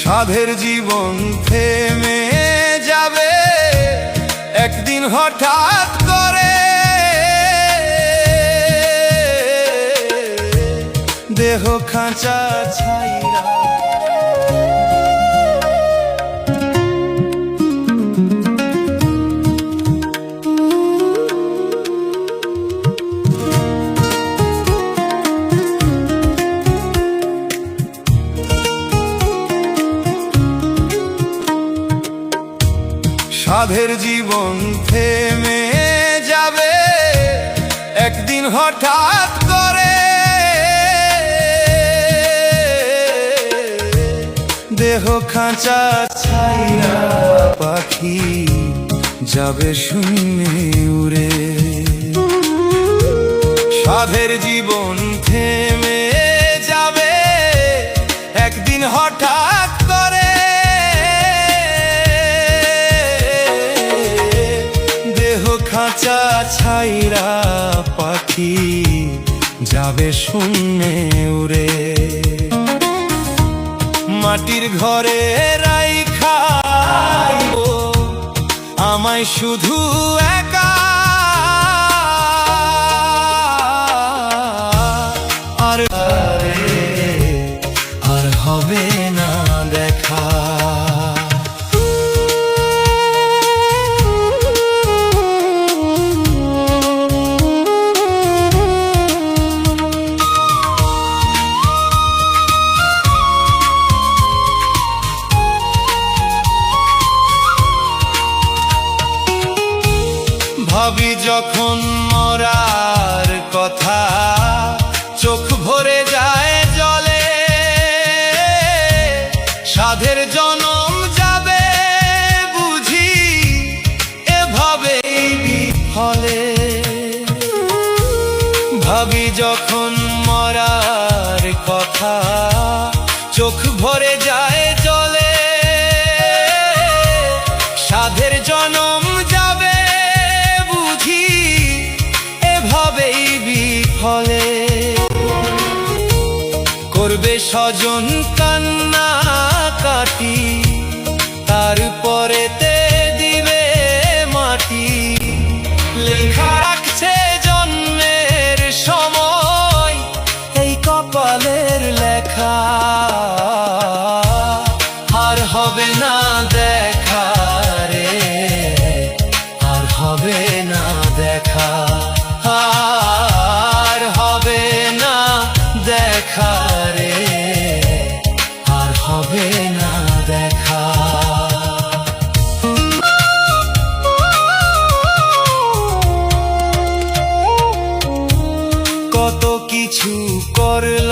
সাধের জীবন থেমে যাবে একদিন হঠাৎ করে, দেহ খাঁচা ছাইরা সাধের জীবন থেমে যাবে একদিন হঠাৎ করে, দেহ খাঁচা ছাইরা পাখি যাবে শূন্যে উড়ে। সাধের জীবন থেমে যাবে একদিন হঠাৎ করে, দেহ খাঁচা ছাইরা পাখি যাবে শূন্যে উড়ে। মাটির ঘরে রাইখা আমায় শুধু একা, আর হবে না দেখা। ভাবি যখন মরার কথা, চোখ ভরে যায় জলে। সাধের জনম যাবে বুঝি এভাবেই বিফলে। ভাবি যখন মরার কথা, চোখ ভরে যায় জলে। সাধের জনম যাবে বুঝি এভাবেই বিফলে। করবে স্বজন কান্না কাটি, তারপরেতে দিবে মাটি। লেখা রাখছে জন্মের সময় এই কপালের লেখা, আর হবে না দেখা রে, আর হবে না দেখা, আর হবে না দেখা রে, আর হবে না দেখা। কত কিছু করলাম